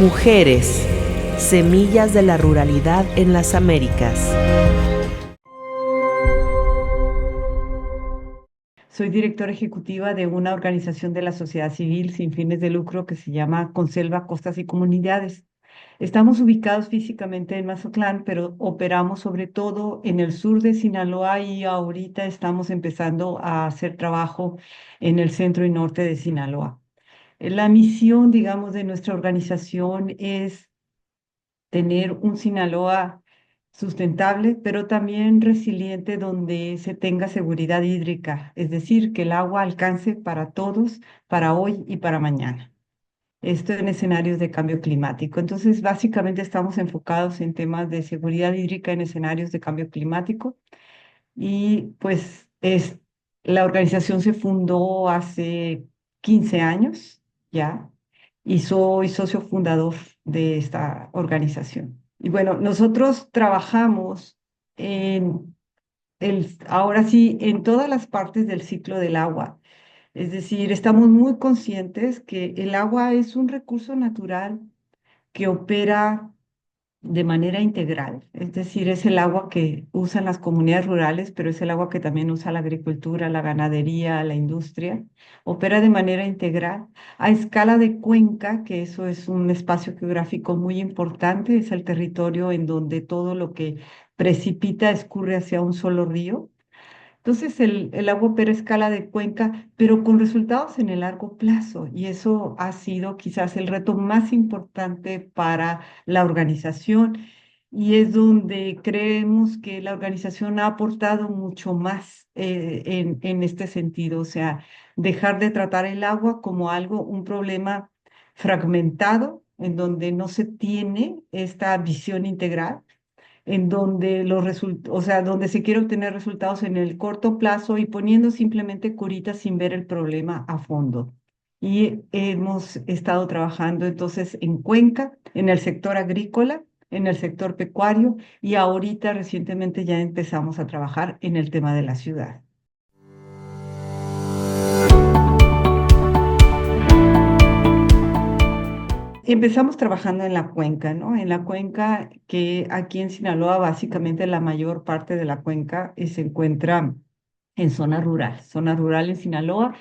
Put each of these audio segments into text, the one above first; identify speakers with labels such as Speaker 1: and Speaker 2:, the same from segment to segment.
Speaker 1: Mujeres, semillas de la ruralidad en las Américas.
Speaker 2: Soy directora ejecutiva de una organización de la sociedad civil sin fines de lucro que se llama Conselva Costas y Comunidades. Estamos ubicados físicamente en Mazatlán, pero operamos sobre todo en el sur de Sinaloa y ahorita estamos empezando a hacer trabajo en el centro y norte de Sinaloa. La misión, digamos, de nuestra organización es tener un Sinaloa sustentable, pero también resiliente donde se tenga seguridad hídrica, es decir, que el agua alcance para todos, para hoy y para mañana. Esto en escenarios de cambio climático. Entonces, básicamente estamos enfocados en temas de seguridad hídrica en escenarios de cambio climático y pues la organización se fundó hace 15 años ya y soy socio fundador de esta organización. Y bueno, nosotros trabajamos ahora sí, en todas las partes del ciclo del agua. Es decir, estamos muy conscientes que el agua es un recurso natural que opera de manera integral, es decir, es el agua que usan las comunidades rurales, pero es el agua que también usa la agricultura, la ganadería, la industria. Opera de manera integral a escala de cuenca, que eso es un espacio geográfico muy importante, es el territorio en donde todo lo que precipita escurre hacia un solo río. Entonces, el agua opera a escala de cuenca, pero con resultados en el largo plazo. Y eso ha sido quizás el reto más importante para la organización. Y es donde creemos que la organización ha aportado mucho más en este sentido. O sea, dejar de tratar el agua como algo, un problema fragmentado, en donde no se tiene esta visión integral en donde o sea, donde se quiere obtener resultados en el corto plazo y poniendo simplemente curitas sin ver el problema a fondo. Y hemos estado trabajando entonces en Cuenca, en el sector agrícola, en el sector pecuario y ahorita recientemente ya empezamos a trabajar en el tema de la ciudad. Empezamos trabajando en la cuenca, ¿no? En la cuenca que aquí en Sinaloa, básicamente la mayor parte de la cuenca se encuentra en zona rural en Sinaloa,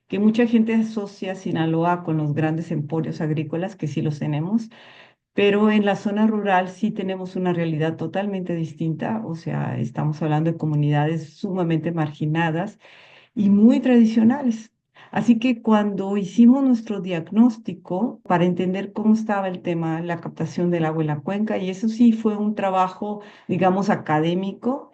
Speaker 2: que mucha gente asocia Sinaloa con los grandes emporios agrícolas, que sí los tenemos, pero en la zona rural sí tenemos una realidad totalmente distinta, o sea, estamos hablando de comunidades sumamente marginadas y muy tradicionales. Así que cuando hicimos nuestro diagnóstico para entender cómo estaba el tema, la captación del agua en la cuenca, y eso sí fue un trabajo, digamos, académico,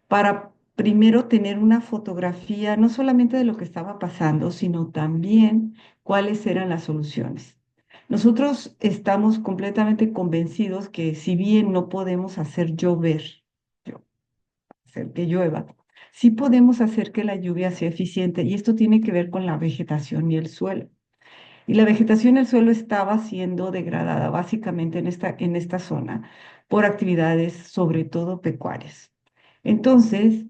Speaker 2: para primero tener una fotografía no solamente de lo que estaba pasando, sino también cuáles eran las soluciones. Nosotros estamos completamente convencidos que si bien no podemos hacer llover, hacer que llueva, sí podemos hacer que la lluvia sea eficiente y esto tiene que ver con la vegetación y el suelo. Y la vegetación y el suelo estaba siendo degradada básicamente en esta zona por actividades sobre todo pecuarias. Entonces,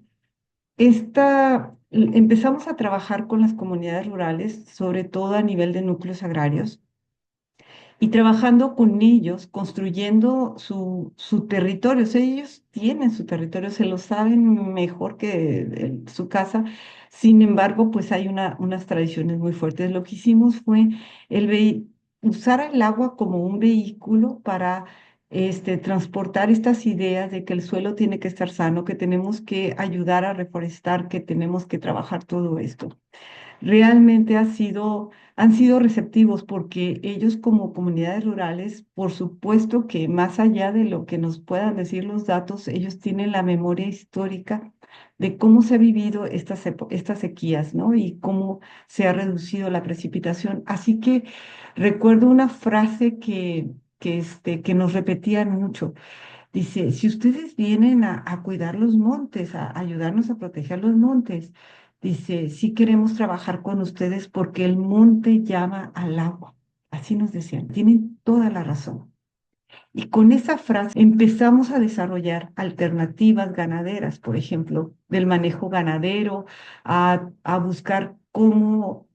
Speaker 2: empezamos a trabajar con las comunidades rurales, sobre todo a nivel de núcleos agrarios, y trabajando con ellos, construyendo su territorio. O sea, ellos tienen su territorio, se lo saben mejor que su casa. Sin embargo, pues hay unas tradiciones muy fuertes. Lo que hicimos fue usar el agua como un vehículo para transportar estas ideas de que el suelo tiene que estar sano, que tenemos que ayudar a reforestar, que tenemos que trabajar todo esto. Realmente han sido receptivos porque ellos como comunidades rurales, por supuesto que más allá de lo que nos puedan decir los datos, ellos tienen la memoria histórica de cómo se ha vivido estas sequías, ¿no? Y cómo se ha reducido la precipitación. Así que recuerdo una frase que nos repetían mucho. Dice, si ustedes vienen a cuidar los montes, a ayudarnos a proteger los montes, dice, sí queremos trabajar con ustedes porque el monte llama al agua. Así nos decían, tienen toda la razón. Y con esa frase empezamos a desarrollar alternativas ganaderas, por ejemplo, del manejo ganadero, a buscar cómo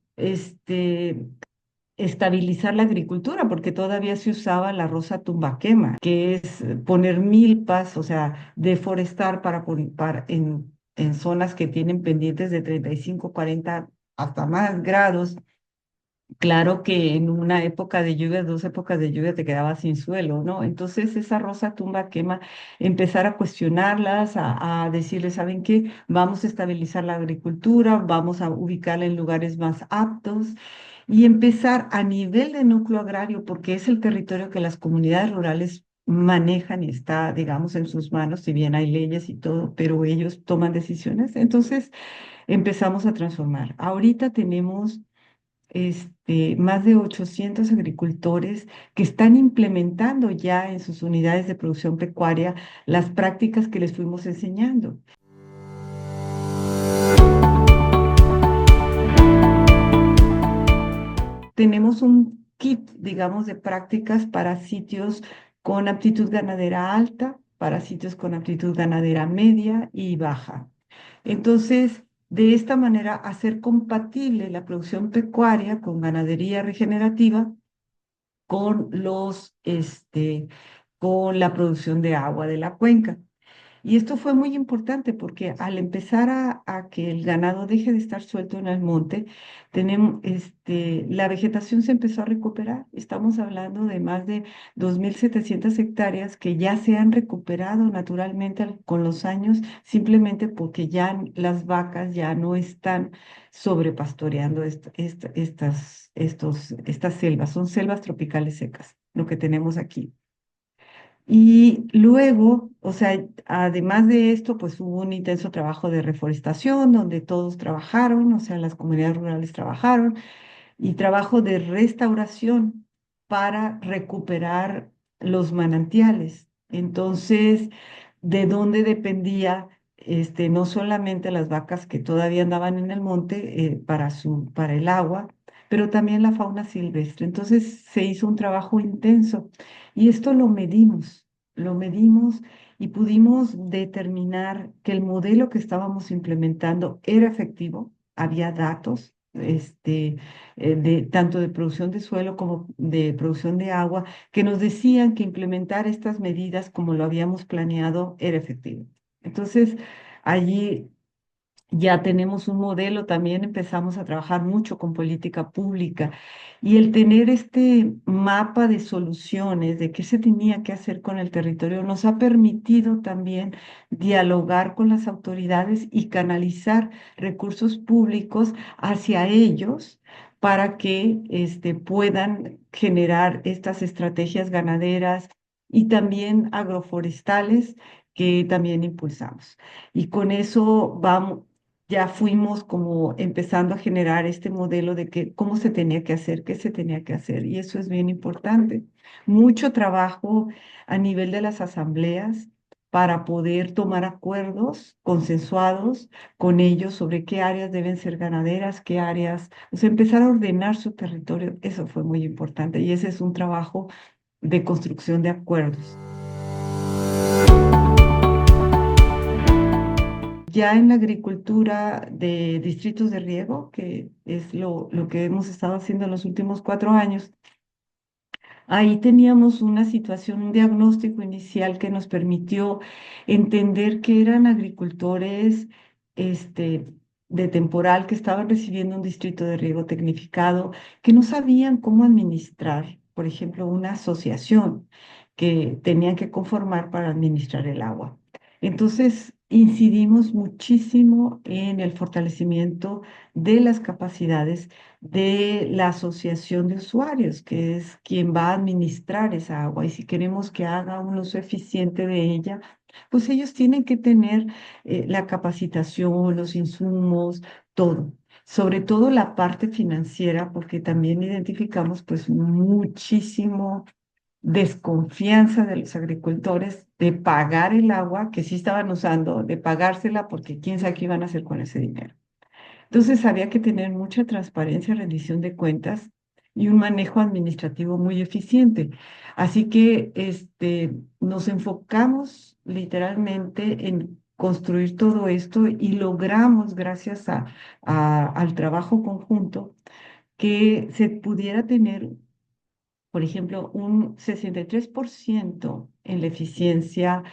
Speaker 2: estabilizar la agricultura, porque todavía se usaba la rosa tumbaquema, que es poner milpas, o sea, deforestar en zonas que tienen pendientes de 35, 40 hasta más grados. Claro que en una época de lluvia, 2 épocas de lluvia, te quedabas sin suelo, ¿no? Entonces esa rosa tumba quema, empezar a cuestionarlas, a decirles, ¿saben qué? Vamos a estabilizar la agricultura, vamos a ubicarla en lugares más aptos y empezar a nivel de núcleo agrario, porque es el territorio que las comunidades rurales manejan y está, digamos, en sus manos, si bien hay leyes y todo, pero ellos toman decisiones. Entonces empezamos a transformar. Ahorita tenemos más de 800 agricultores que están implementando ya en sus unidades de producción pecuaria las prácticas que les fuimos enseñando. Tenemos un kit, digamos, de prácticas para sitios con aptitud ganadera alta, para sitios con aptitud ganadera media y baja. Entonces, de esta manera, hacer compatible la producción pecuaria con ganadería regenerativa con con la producción de agua de la cuenca. Y esto fue muy importante porque al empezar a que el ganado deje de estar suelto en el monte, la vegetación se empezó a recuperar. Estamos hablando de más de 2.700 hectáreas que ya se han recuperado naturalmente con los años, simplemente porque ya las vacas ya no están sobrepastoreando estas selvas. Son selvas tropicales secas, lo que tenemos aquí. Y luego, o sea, además de esto, pues hubo un intenso trabajo de reforestación donde todos trabajaron, o sea, las comunidades rurales trabajaron, y trabajo de restauración para recuperar los manantiales. Entonces, ¿de dónde dependía no solamente las vacas que todavía andaban en el monte para el agua, pero también la fauna silvestre? Entonces se hizo un trabajo intenso y esto lo medimos y pudimos determinar que el modelo que estábamos implementando era efectivo, había datos. Tanto de producción de suelo como de producción de agua, que nos decían que implementar estas medidas como lo habíamos planeado era efectivo. Entonces, allí ya tenemos un modelo, también empezamos a trabajar mucho con política pública y el tener este mapa de soluciones de qué se tenía que hacer con el territorio nos ha permitido también dialogar con las autoridades y canalizar recursos públicos hacia ellos para que puedan generar estas estrategias ganaderas y también agroforestales que también impulsamos. Y con eso vamos, ya fuimos como empezando a generar este modelo de que cómo se tenía que hacer, qué se tenía que hacer, y eso es bien importante. Mucho trabajo a nivel de las asambleas para poder tomar acuerdos consensuados con ellos sobre qué áreas deben ser ganaderas, qué áreas, o sea, empezar a ordenar su territorio, eso fue muy importante, y ese es un trabajo de construcción de acuerdos. Ya en la agricultura de distritos de riego, que es lo que hemos estado haciendo en los últimos 4 años, ahí teníamos una situación, un diagnóstico inicial que nos permitió entender que eran agricultores este, de temporal que estaban recibiendo un distrito de riego tecnificado, que no sabían cómo administrar, por ejemplo, una asociación que tenían que conformar para administrar el agua. Entonces, incidimos muchísimo en el fortalecimiento de las capacidades de la asociación de usuarios, que es quien va a administrar esa agua. Y si queremos que haga un uso eficiente de ella, pues ellos tienen que tener la capacitación, los insumos, todo. Sobre todo la parte financiera, porque también identificamos pues muchísimo desconfianza de los agricultores de pagar el agua que sí estaban usando, de pagársela porque quién sabe qué iban a hacer con ese dinero. Entonces había que tener mucha transparencia, rendición de cuentas y un manejo administrativo muy eficiente. Así que nos enfocamos literalmente en construir todo esto y logramos, gracias al trabajo conjunto, que se pudiera tener, por ejemplo, un 63% en la eficiencia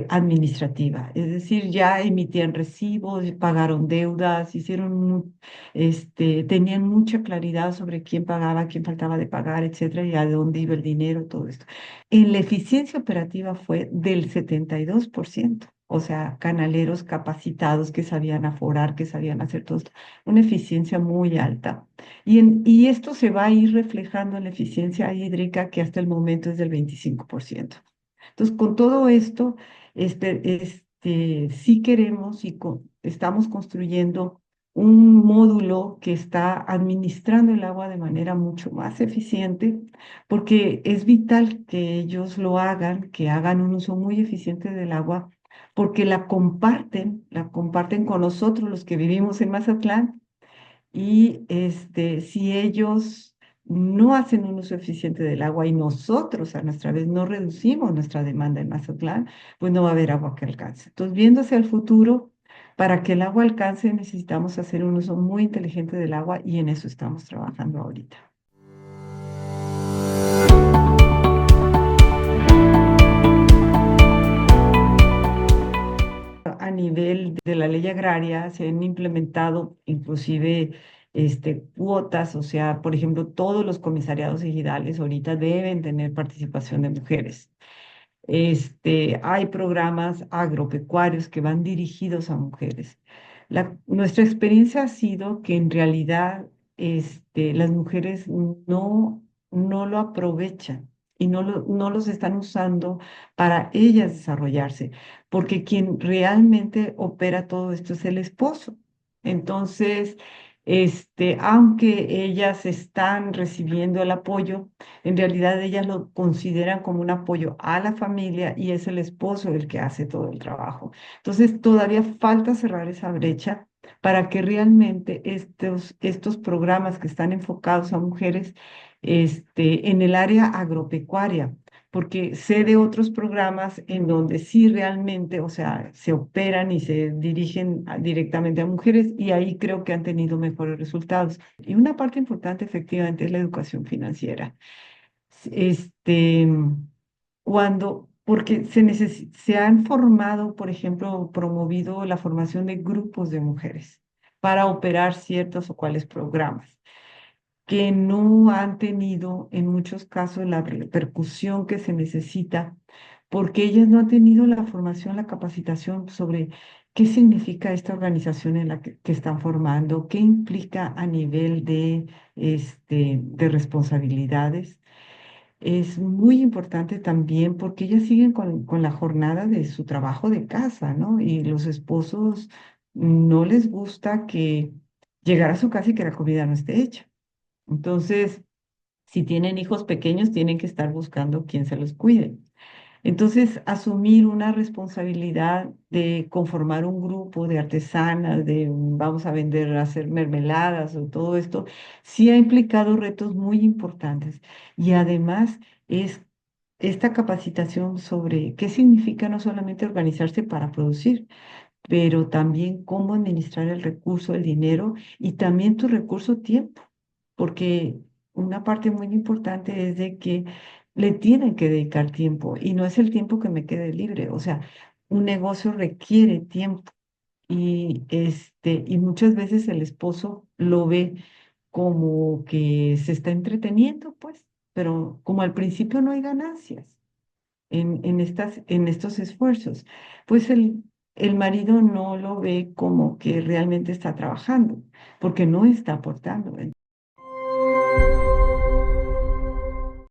Speaker 2: administrativa. Es decir, ya emitían recibos, pagaron deudas, tenían mucha claridad sobre quién pagaba, quién faltaba de pagar, etcétera, y a dónde iba el dinero, todo esto. En la eficiencia operativa fue del 72%. O sea, canaleros capacitados que sabían aforar, que sabían hacer todo esto. Una eficiencia muy alta. Y esto se va a ir reflejando en la eficiencia hídrica, que hasta el momento es del 25%. Entonces, con todo esto, sí queremos y estamos construyendo un módulo que está administrando el agua de manera mucho más eficiente, porque es vital que ellos lo hagan, que hagan un uso muy eficiente del agua, porque la comparten con nosotros, los que vivimos en Mazatlán, y si ellos no hacen un uso eficiente del agua y nosotros a nuestra vez no reducimos nuestra demanda en Mazatlán, pues no va a haber agua que alcance. Entonces, viendo hacia el futuro, para que el agua alcance necesitamos hacer un uso muy inteligente del agua y en eso estamos trabajando ahorita. A nivel de la ley agraria se han implementado inclusive cuotas, o sea, por ejemplo, todos los comisariados ejidales ahorita deben tener participación de mujeres. Hay programas agropecuarios que van dirigidos a mujeres. Nuestra experiencia ha sido que en realidad las mujeres no lo aprovechan y no los están usando para ellas desarrollarse, porque quien realmente opera todo esto es el esposo. Entonces, aunque ellas están recibiendo el apoyo, en realidad ellas lo consideran como un apoyo a la familia y es el esposo el que hace todo el trabajo. Entonces, todavía falta cerrar esa brecha para que realmente estos programas que están enfocados a mujeres en el área agropecuaria, porque sé de otros programas en donde sí realmente, o sea, se operan y se dirigen directamente a mujeres y ahí creo que han tenido mejores resultados. Y una parte importante efectivamente es la educación financiera. Este, porque se han formado, por ejemplo, promovido la formación de grupos de mujeres para operar ciertos o cuales programas que no han tenido en muchos casos la repercusión que se necesita, porque ellas no han tenido la formación, la capacitación sobre qué significa esta organización en la que están formando, qué implica a nivel de responsabilidades. Es muy importante también porque ellas siguen con la jornada de su trabajo de casa, ¿no? Y los esposos no les gusta que llegar a su casa y que la comida no esté hecha. Entonces, si tienen hijos pequeños, tienen que estar buscando quién se los cuide. Entonces, asumir una responsabilidad de conformar un grupo de artesanas, de vamos a vender, hacer mermeladas o todo esto, sí ha implicado retos muy importantes. Y además es esta capacitación sobre qué significa no solamente organizarse para producir, pero también cómo administrar el recurso, el dinero y también tu recurso tiempo, porque una parte muy importante es de que le tienen que dedicar tiempo y no es el tiempo que me quede libre, o sea, un negocio requiere tiempo y muchas veces el esposo lo ve como que se está entreteniendo, pues, pero como al principio no hay ganancias en estos esfuerzos, pues el marido no lo ve como que realmente está trabajando, porque no está aportando.